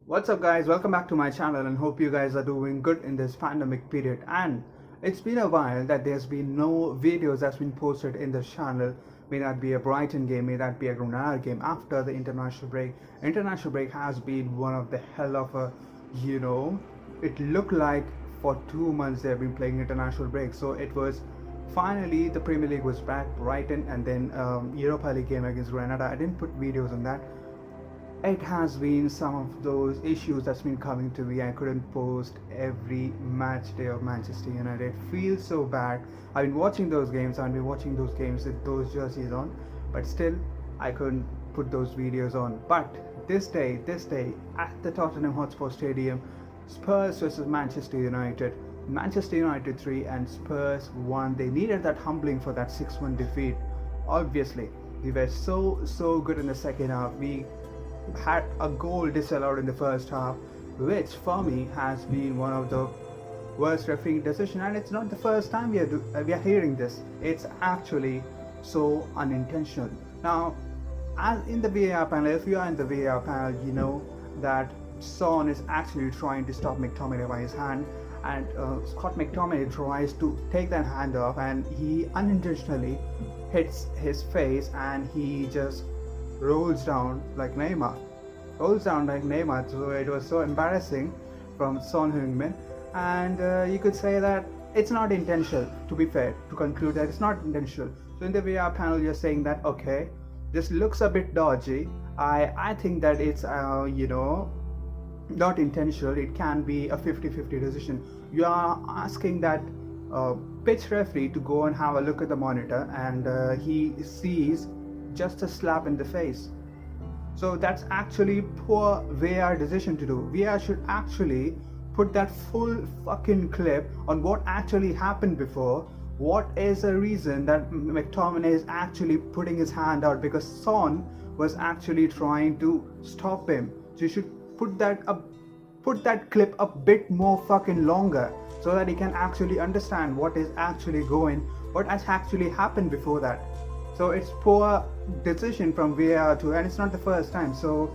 What's up guys, welcome back to my channel and hope you guys are doing good in this pandemic period. And it's been a while that there's been no videos that's been posted in this channel. May that be a Brighton game, may that be a Granada game after the international break. International break has been one of the hell of a, it looked like for 2 months they've been playing international break. So it was finally the Premier League was back, Brighton, and then Europa League game against Granada. I didn't put videos on that. It has been some of those issues that's been coming to me. I couldn't post every match day of Manchester United. It feels so bad. I've been watching those games with those jerseys on, but still I couldn't put those videos on. But this day at the Tottenham Hotspur Stadium, Spurs versus Manchester United. Manchester United 3 and Spurs 1. They needed that humbling for that 6-1 defeat. Obviously, we were so good in the second half. We had a goal disallowed in the first half, which for me has been one of the worst refereeing decisions, and it's not the first time we are hearing this. It's actually so unintentional. Now, as in the VAR panel, if you are in the VAR panel, you know that Son is actually trying to stop McTominay by his hand, and Scott McTominay tries to take that hand off, and he unintentionally hits his face, and he just rolls down like Neymar. So it was so embarrassing from Son Heung-min, and you could say that it's not intentional. To be fair, to conclude that it's not intentional. So in the VR panel, you're saying that okay, this looks a bit dodgy. I think that it's not intentional. It can be a 50-50 decision. You are asking that pitch referee to go and have a look at the monitor, and he sees just a slap in the face. So that's actually poor VAR decision to do. VAR should actually put that full fucking clip on what actually happened before. What is the reason that McTominay is actually putting his hand out, because Son was actually trying to stop him. So you should put that clip a bit more fucking longer so that he can actually understand what has actually happened before that. So it's poor decision from VAR too, and it's not the first time. So,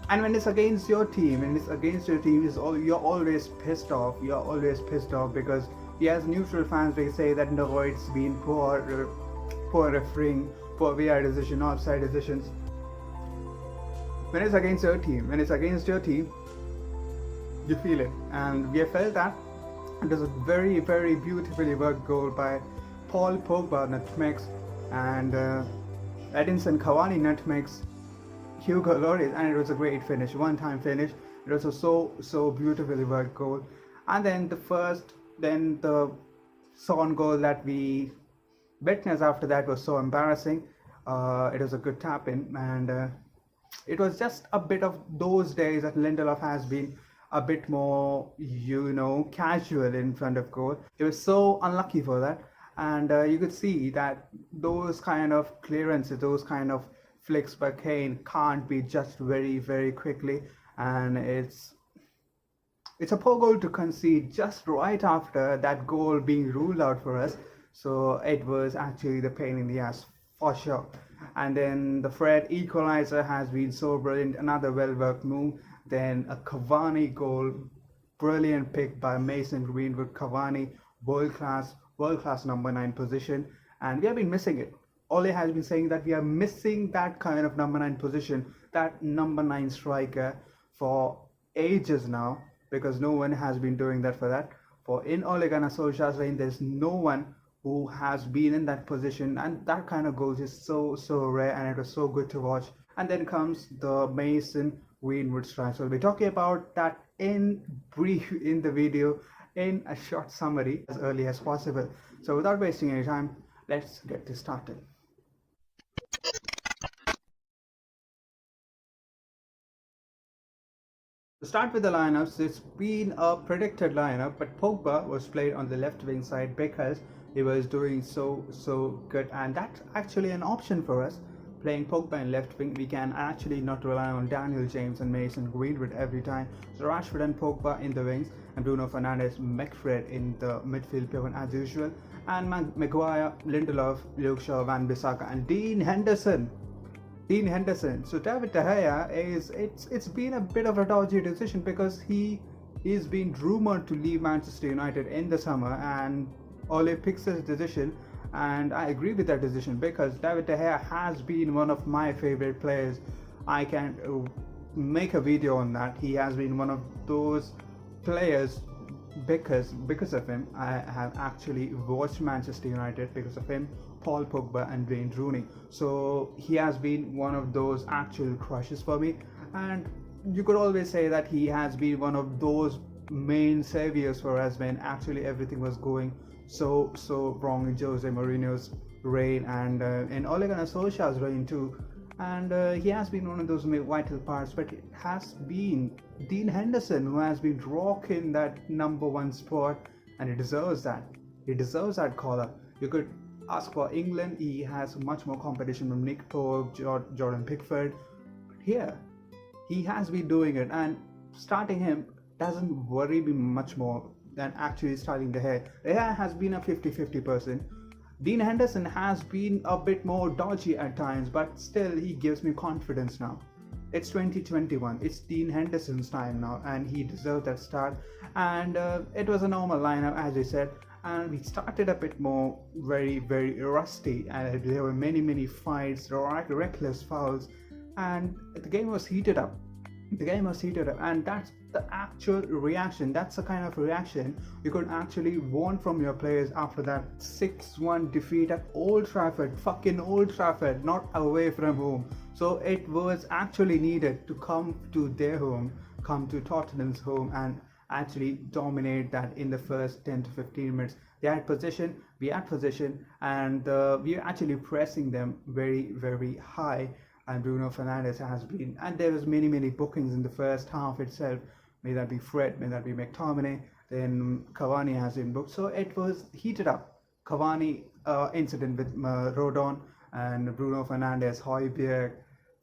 and when it's against your team, you're always pissed off. Because as neutral fans, they say that no, it's been poor refereeing, poor VAR decision, offside decisions. When it's against your team, you feel it, and we have felt that. It was a very, very beautifully worked goal by Paul Pogba nutmegs, and Edinson Cavani nutmegs Hugo Lloris, and it was a great finish, one-time finish. It was a so beautifully worked goal. And then the Son goal that we witnessed after that was so embarrassing. It was a good tap in, and it was just a bit of those days that Lindelof has been a bit more, casual in front of goal. It was so unlucky for that. And you could see that those kind of clearances, those kind of flicks by Kane can't be judged very, very quickly, and it's a poor goal to concede just right after that goal being ruled out for us. So it was actually the pain in the ass for sure. And then the Fred equalizer has been so brilliant, another well-worked move. Then a Cavani goal, brilliant pick by Mason Greenwood. Cavani, world class number 9 position, and we have been missing it. Ole has been saying that we are missing that kind of number 9 position, that number 9 striker, for ages now, because no one has been doing that for that. For in Ole Gunnar Solskjaer's reign, there's no one who has been in that position, and that kind of goals is so rare, and it was so good to watch. And then comes the Mason Greenwood strike. So we'll be talking about that in brief in the video, in a short summary as early as possible. So without wasting any time, let's get this started. To start with the lineups, it's been a predicted lineup, but Pogba was played on the left wing side because he was doing so good, and that's actually an option for us. Playing Pogba in left wing, we can actually not rely on Daniel James and Mason Greenwood every time. So Rashford and Pogba in the wings, and Bruno Fernandes, McFred in the midfield pivot as usual, and Maguire, Lindelof, Luke Shaw, Van Bissaka, and Dean Henderson Dean Henderson. So David De Gea it's been a bit of a dodgy decision because he's been rumored to leave Manchester United in the summer, and Ole picks his decision, and I agree with that decision because David De Gea has been one of my favorite players. I can make a video on that. He has been one of those players because of him. I have actually watched Manchester United because of him, Paul Pogba and Wayne Rooney. So he has been one of those actual crushes for me, and you could always say that he has been one of those main saviors for us when actually everything was going so wrong in Jose Mourinho's reign and in Ole Gunnar Solskjaer's reign too. And he has been one of those vital parts, but it has been Dean Henderson who has been rocking that number one spot, and he deserves that. He deserves that collar. You could ask for England, he has much more competition from Nick Pope, Jordan Pickford. But here, he has been doing it, and starting him doesn't worry me much more than actually starting De Gea. De Gea has been a 50-50%. Dean Henderson has been a bit more dodgy at times, but still he gives me confidence now. It's 2021, it's Dean Henderson's time now, and he deserved that start. And it was a normal lineup, as I said, and we started a bit more very rusty, and there were many fights, reckless fouls, and the game was heated up. And that's the actual reaction. That's the kind of reaction you could actually want from your players after that 6-1 defeat at Old Trafford, fucking Old Trafford, not away from home. So it was actually needed to come to their home, come to Tottenham's home, and actually dominate that in the first 10 to 15 minutes. They had possession, we had possession, and we were actually pressing them very high. And Bruno Fernandes has been, and there was many bookings in the first half itself. May that be Fred, may that be McTominay, then Cavani has been booked. So it was heated up. Cavani incident with Rodon and Bruno Fernandes, Højbjerg,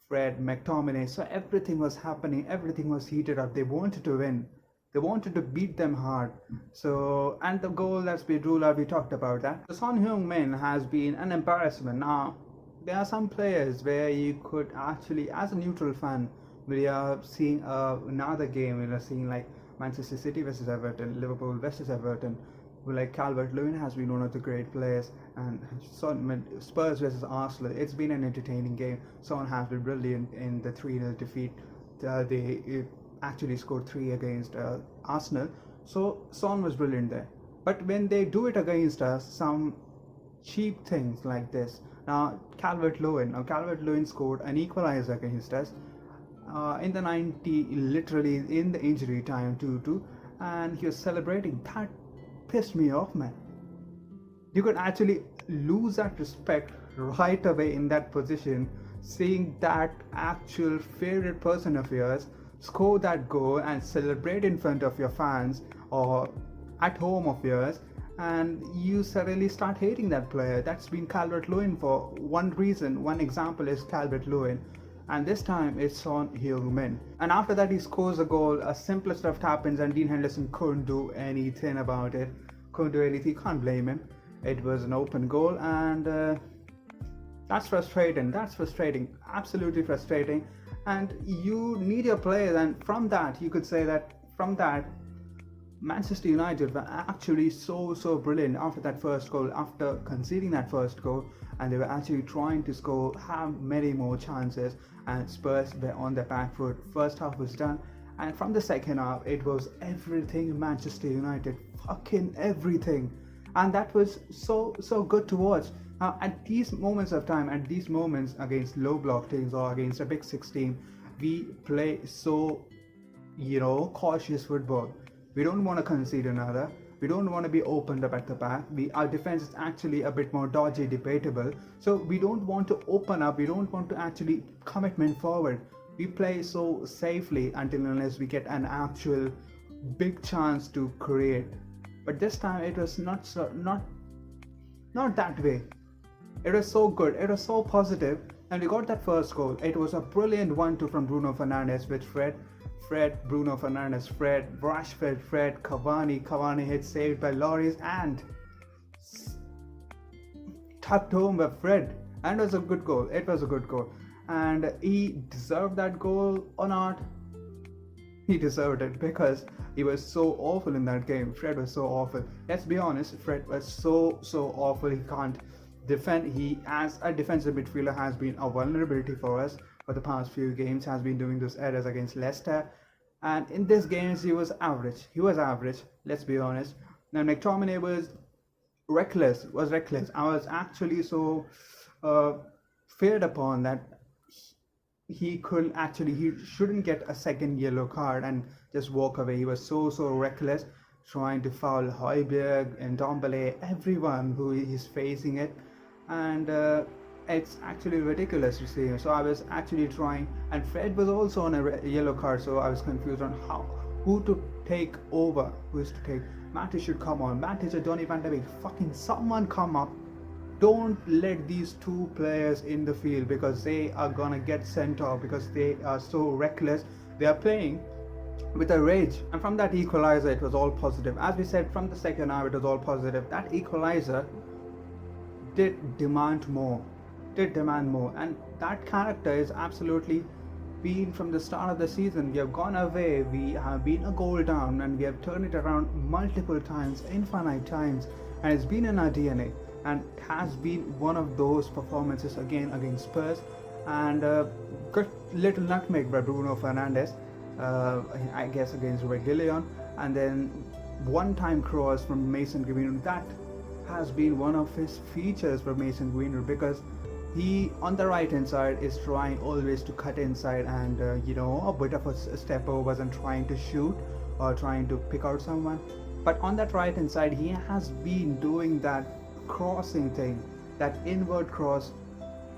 Fred, McTominay. So everything was happening, everything was heated up. They wanted to win. They wanted to beat them hard. So, and the goal that's been ruled out, we talked about that. The Son Heung-min has been an embarrassment. Now, there are some players where you could actually, as a neutral fan, we are seeing another game, we are seeing like Manchester City versus Everton, Liverpool versus Everton, like Calvert-Lewin has been one of the great players, and Spurs versus Arsenal, it's been an entertaining game. Son has been brilliant in the 3-0 defeat. They actually scored 3 against Arsenal, so Son was brilliant there. But when they do it against us, some cheap things like this. Now Calvert-Lewin scored an equalizer against us in the 90, literally in the injury time 2-2, and he was celebrating. That pissed me off, man. You could actually lose that respect right away in that position, seeing that actual favorite person of yours score that goal and celebrate in front of your fans or at home of yours, and you suddenly start hating that player. That's been Calvert-Lewin for one reason. One example is Calvert-Lewin, and this time it's Son Heung-min. And after that he scores a goal, a simple stuff happens, and Dean Henderson couldn't do anything about it. Can't blame him. It was an open goal, and that's frustrating, absolutely frustrating. And you need your players, and from that you could say that Manchester United were actually so brilliant after that first goal, after conceding that first goal, and they were actually trying to score, have many more chances, and Spurs were on the back foot. First half was done, and from the second half it was everything Manchester United, fucking everything, and that was so good to watch. At these moments of time, at these moments against low block teams or against a big 6 team, we play so cautious football. We don't want to concede another. We don't want to be opened up at the back. Our defense is actually a bit more dodgy, debatable. So we don't want to open up. We don't want to actually commitment forward. We play so safely until unless we get an actual big chance to create. But this time it was not that way. It was so good. It was so positive, and we got that first goal. It was a brilliant 1-2 from Bruno Fernandes with Fred, Bruno Fernandes, Rashford, Cavani hit, saved by Lloris, and tucked home by Fred, and it was a good goal. and he deserved that goal or not. He deserved it because he was so awful in that game. Fred was so awful. Let's be honest, Fred was so awful. He can't defend. He, as a defensive midfielder, has been a vulnerability for us for the past few games. Has been doing those errors against Leicester, and in this games he was average. He was average. Let's be honest. Now McTominay was reckless. Was reckless. I was actually so uh, feared upon that he shouldn't get a second yellow card and just walk away. He was so reckless, trying to foul Højbjerg and Dombele, everyone who is facing it, and it's actually ridiculous to see him. So I was actually trying, and Fred was also on a yellow card, so I was confused on who to take over, who is to take. Matic should come on. Matic or Donny van de Beek, fucking someone come up. Don't let these two players in the field because they are gonna get sent off because they are so reckless. They are playing with a rage, and from that equalizer it was all positive. As we said, from the second half it was all positive. That equalizer did demand more, and that character is absolutely been from the start of the season. We have gone away, we have been a goal down, and we have turned it around multiple times, infinite times, and it's been in our DNA, and it has been one of those performances again against Spurs, and good little nutmeg by Bruno Fernandes, I guess against Reguilon, and then one-time cross from Mason Greenwood. That has been one of his features for Mason Greenwood, because he on the right hand side is trying always to cut inside and a bit of a step overs and trying to shoot or trying to pick out someone. But on that right hand side he has been doing that crossing thing, that inward cross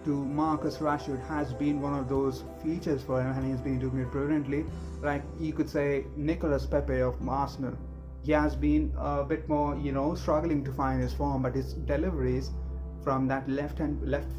to Marcus Rashford has been one of those features for him, and he's been doing it brilliantly. Like you could say Nicolas Pepe of Arsenal. He has been a bit more struggling to find his form, but his deliveries from that left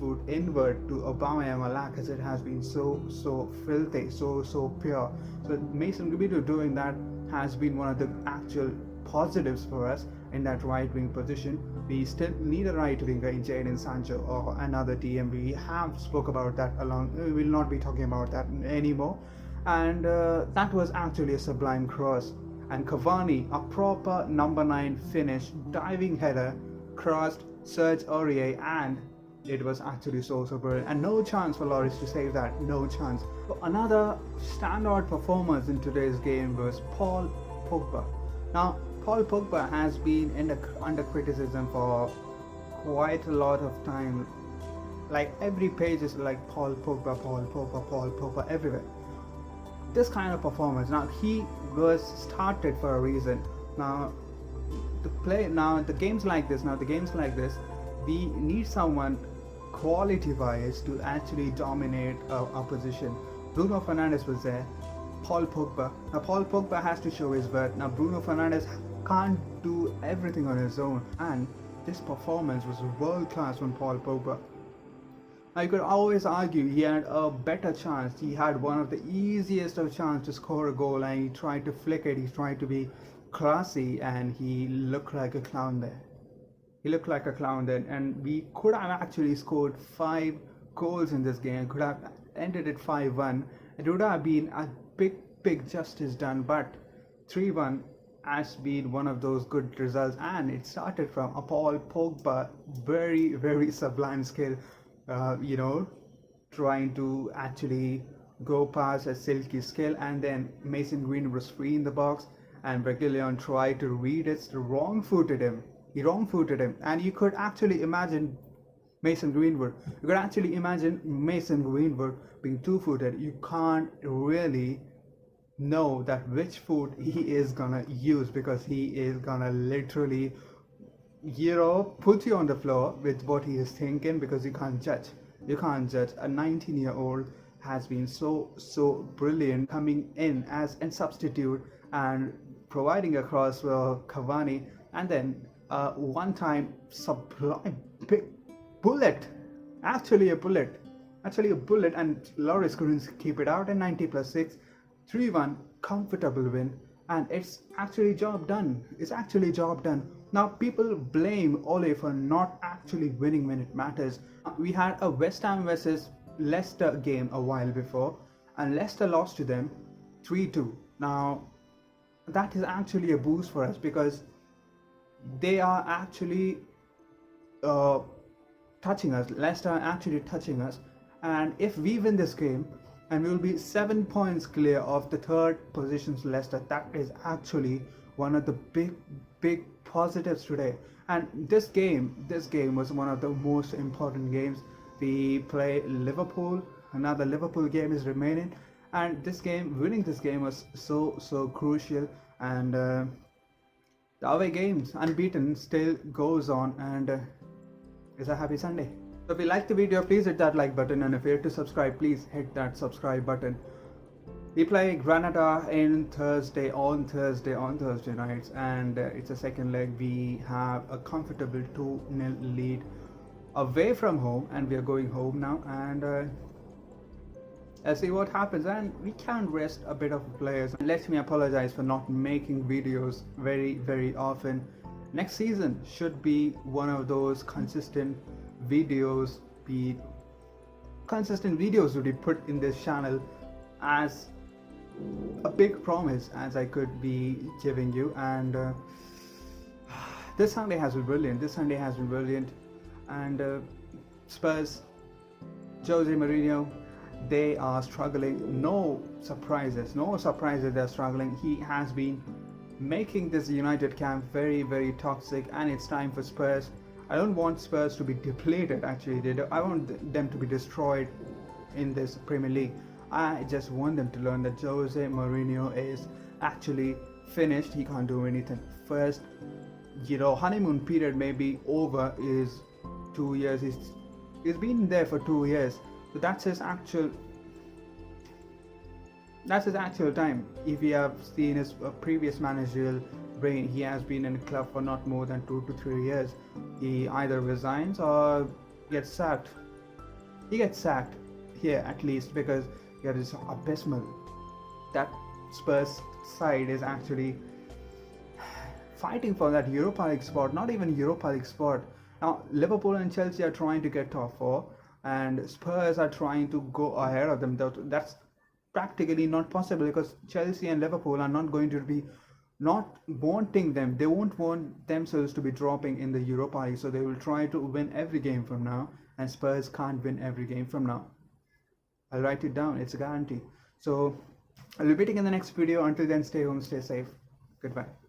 foot inward to Aubameyang or Lacazette has been so filthy, so pure. So Mason Greenwood doing that has been one of the actual positives for us in that right wing position. We still need a right winger in Jadon Sancho or another DM. We have spoke about that along. We will not be talking about that anymore. And that was actually a sublime cross. And Cavani, a proper number 9 finish, diving header, crossed Serge Aurier, and it was actually so brilliant. And no chance for Lloris to save that, no chance. So another standout performance in today's game was Paul Pogba. Now, Paul Pogba has been under criticism for quite a lot of time. Like every page is like Paul Pogba everywhere. This kind of performance. Now he was started for a reason. Now the games like this, we need someone quality-wise to actually dominate our position. Bruno Fernandes was there. Paul Pogba. Now Paul Pogba has to show his worth. Now Bruno Fernandes can't do everything on his own, and this performance was world class from Paul Pogba. Now you could always argue he had a better chance. He had one of the easiest of chance to score a goal, and he tried to flick it. He tried to be classy, and he looked like a clown there. And we could have actually scored 5 goals in this game. Could have ended it 5-1. It would have been a big justice done, but 3-1 has been one of those good results, and it started from a Paul Pogba very sublime skill, trying to actually go past a silky skill, and then Mason Greenwood was free in the box, and Reguilon tried to read it, he wrong-footed him, and you could actually imagine Mason Greenwood being two-footed. You can't really know that which foot he is gonna use, because he is gonna literally put you on the floor with what he is thinking, because you can't judge. A 19-year-old has been so brilliant, coming in as a substitute and providing a cross for Cavani, and then one-time sublime big bullet, actually a bullet, and Lloris couldn't keep it out. And 90+6, 3-1 comfortable win, and it's actually job done. Now people blame Ole for not actually winning when it matters. We had a West Ham versus Leicester game a while before, and Leicester lost to them 3-2. Now, that is actually a boost for us because they are actually uh, touching us. Leicester are actually touching us, and if we win this game, and we will be 7 points clear of the third position's Leicester. That is actually one of the big positives today. And this game was one of the most important games. We play Liverpool. Another Liverpool game is remaining, and winning this game was so crucial. And the away games unbeaten still goes on, and it's a happy Sunday. So if you like the video, please hit that like button, and if you're to subscribe, please hit that subscribe button. We play Granada on Thursday nights, and it's a second leg. We have a comfortable 2-0 lead away from home, and we are going home now, and let's see what happens. And we can rest a bit of players. Let me apologize for not making videos very often. Next season should be one of those consistent videos will be put in this channel as a big promise as I could be giving you. And this Sunday has been brilliant. And Spurs, Jose Mourinho, they are struggling. No surprises they're struggling. He has been making this United camp very toxic, and it's time for Spurs. I don't want Spurs to be depleted, actually. I want them to be destroyed in this Premier League. I just want them to learn that Jose Mourinho is actually finished. He can't do anything. First, honeymoon period may be over. Is 2 years. He's been there for 2 years. So that's his actual time. If you have seen his previous managerial reign, he has been in the club for not more than 2 to 3 years. He either resigns or gets sacked. He gets sacked here, at least, because it is abysmal. That Spurs side is actually fighting for that Europa League spot, not even Europa League spot. Now Liverpool and Chelsea are trying to get top 4, and Spurs are trying to go ahead of them. That's practically not possible because Chelsea and Liverpool are not going to be not wanting them. They won't want themselves to be dropping in the Europa League, so they will try to win every game from now, and Spurs can't win every game from now. I'll write it down, it's a guarantee. So I'll be meeting in the next video. Until then, stay home, stay safe. Goodbye.